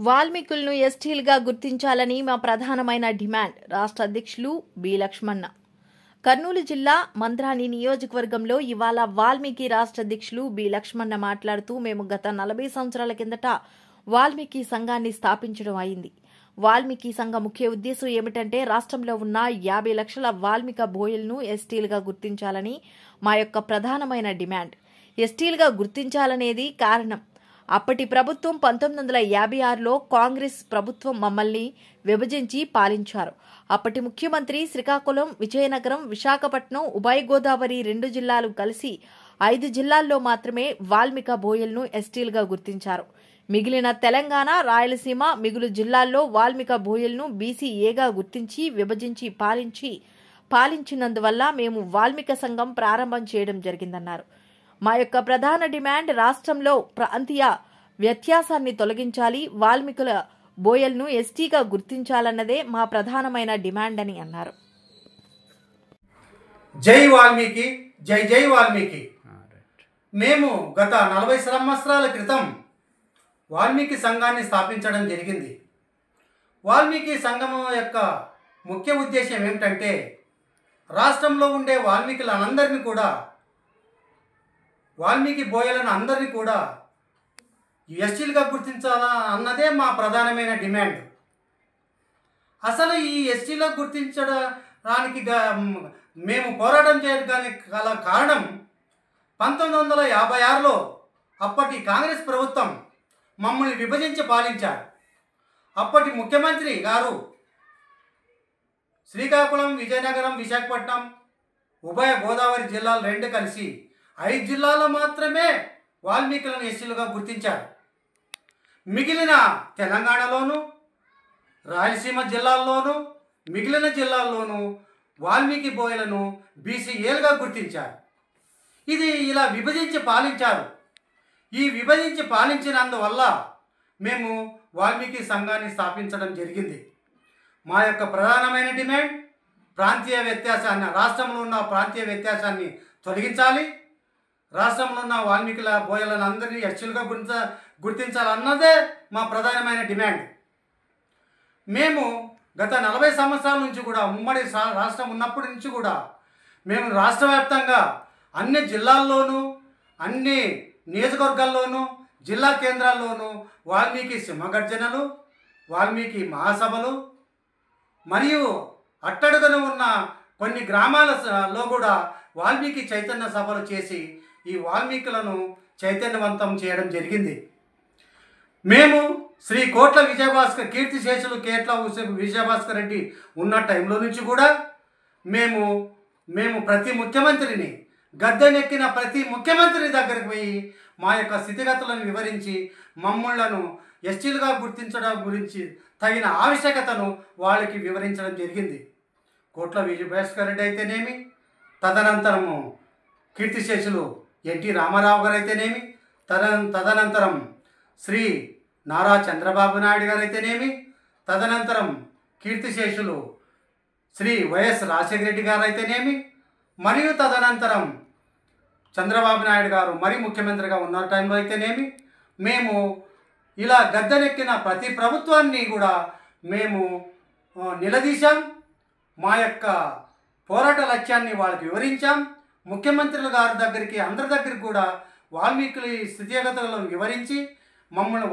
వాల్మీకులను ఎస్టీలుగా గుర్తించాలని మా ప్రధానమైన డిమాండ్. రాష్ట్ర అధ్యక్షులు బి లక్ష్మణ. కర్నూలు జిల్లా మంత్రాని నియోజకవర్గంలో ఇవాళ వాల్మీకి రాష్ట్ర అధ్యక్షులు బి లక్ష్మణ మాట్లాడుతూ, మేము గత 40 సంవత్సరాల కిందట వాల్మీకి సంఘాన్ని స్థాపించడం అయింది. వాల్మీకి సంఘ ముఖ్య ఉద్దేశం ఏమిటంటే, రాష్ట్రంలో ఉన్న 50 లక్షల వాల్మీక బోయలను ఎస్టీలుగా గుర్తించాలని మా యొక్క ప్రధానమైన డిమాండ్. ఎస్టీలుగా గుర్తించాలనేది కారణం, అప్పటి ప్రభుత్వం 1956లో కాంగ్రెస్ ప్రభుత్వం మమ్మల్ని విభజించి పాలించారు. అప్పటి ముఖ్యమంత్రి శ్రీకాకుళం, విజయనగరం, విశాఖపట్నం, ఉభయ గోదావరి 2 జిల్లాలు కలిసి 5 జిల్లాల్లో మాత్రమే వాల్మీక బోయలను ఎస్టీలుగా గుర్తించారు. మిగిలిన తెలంగాణ, రాయలసీమ మిగులు జిల్లాల్లో వాల్మీక బోయలను బీసీఏగా గుర్తించి విభజించి పాలించినందువల్ల మేము వాల్మీక సంఘం ప్రారంభం చేయడం జరిగిందన్నారు. మా యొక్క ప్రధాన డిమాండ్, రాష్ట్రంలో ప్రాంతీయ వ్యత్యాసాన్ని తొలగించాలి, వాల్మీకుల బోయలను ఎస్టీగా గుర్తించాలన్నదే మా ప్రధానమైన డిమాండ్ అని అన్నారు. జై వాల్మీకి, జై జై వాల్మీకి. మేము గత 40 సంవత్సరాల క్రితం వాల్మీకి సంఘాన్ని స్థాపించడం జరిగింది. వాల్మీకి సంఘం యొక్క ముఖ్య ఉద్దేశం ఏమిటంటే, రాష్ట్రంలో ఉండే వాల్మీకులందరినీ కూడా, వాల్మీకి బోయలను అందరినీ కూడా ఎస్టీలుగా గుర్తించాలా అన్నదే మా ప్రధానమైన డిమాండ్. అసలు ఈ ఎస్టీలో గుర్తించడానికి మేము పోరాటం చేయడానికి గల కారణం, 1956లో అప్పటి కాంగ్రెస్ ప్రభుత్వం మమ్మల్ని విభజించి పాలించారు. అప్పటి ముఖ్యమంత్రి గారు శ్రీకాకుళం, విజయనగరం, విశాఖపట్నం, ఉభయ గోదావరి జిల్లాలు 2 కలిసి 5 జిల్లాల్లో మాత్రమే వాల్మీకులను ఎస్టీలుగా గుర్తించారు. మిగిలిన తెలంగాణలోను, రాయలసీమ జిల్లాల్లోనూ, మిగిలిన జిల్లాల్లోనూ వాల్మీకి బోయలను బీసీఏలుగా గుర్తించారు. ఇది ఇలా విభజించి పాలించారు. ఈ విభజించి పాలించినందువల్ల మేము వాల్మీకి సంఘాన్ని స్థాపించడం జరిగింది. మా యొక్క ప్రధానమైన డిమాండ్, ప్రాంతీయ వ్యత్యాసాన్ని, రాష్ట్రంలో ఉన్న ప్రాంతీయ వ్యత్యాసాన్ని తొలగించాలి, రాష్ట్రంలో ఉన్న వాల్మీకుల బోయలను అందరినీ ఎస్టీలుగా గుర్తించాలన్నదే మా ప్రధానమైన డిమాండ్. మేము గత 40 సంవత్సరాల నుంచి కూడా, ఉమ్మడి రాష్ట్రం ఉన్నప్పటి నుంచి కూడా, మేము రాష్ట్ర వ్యాప్తంగా అన్ని జిల్లాల్లోనూ, అన్ని నియోజకవర్గాల్లోనూ, జిల్లా కేంద్రాల్లోనూ వాల్మీకి సింహగర్జనలు, వాల్మీకి మహాసభలు మరియు అట్టడుగున ఉన్న కొన్ని గ్రామాలలో కూడా వాల్మీకి చైతన్య సభలు చేసి ఈ వాల్మీకులను చైతన్యవంతం చేయడం జరిగింది. మేము శ్రీ కోట్ల విజయభాస్కర్, కీర్తిశేషులు కేట్ల విజయభాస్కర్ రెడ్డి ఉన్న టైంలో నుంచి కూడా మేము ప్రతి ముఖ్యమంత్రిని, గద్దెనెక్కిన ప్రతి ముఖ్యమంత్రి దగ్గరికి పోయి మా యొక్క స్థితిగతులను వివరించి మమ్మల్ని ఎస్టీలుగా గుర్తించడం గురించి తగిన ఆవశ్యకతను వాళ్ళకి వివరించడం జరిగింది. కోట్ల విజయభాస్కర్ రెడ్డి అయితేనేమి, తదనంతరము కీర్తిశేషులు ఎన్టీ రామారావు గారు అయితేనేమి, తదనంతరం శ్రీ నారా చంద్రబాబు నాయుడు గారు అయితేనేమి, తదనంతరం కీర్తిశేషులు శ్రీ వైఎస్ రాజశేఖర రెడ్డి గారు అయితేనేమి, మరియు తదనంతరం చంద్రబాబు నాయుడు గారు మరి ముఖ్యమంత్రిగా ఉన్న టైంలో అయితేనేమి, మేము ఇలా గద్దెనెక్కిన ప్రతి ప్రభుత్వాన్ని కూడా మేము నిలదీశాం. మా యొక్క పోరాట లక్ష్యాన్ని వాళ్ళకి వివరించాం. ముఖ్యమంత్రుల గారి దగ్గరికి, అందరి దగ్గరికి కూడా వాల్మీకుల స్థితిగతులను వివరించి మమ్మల్ని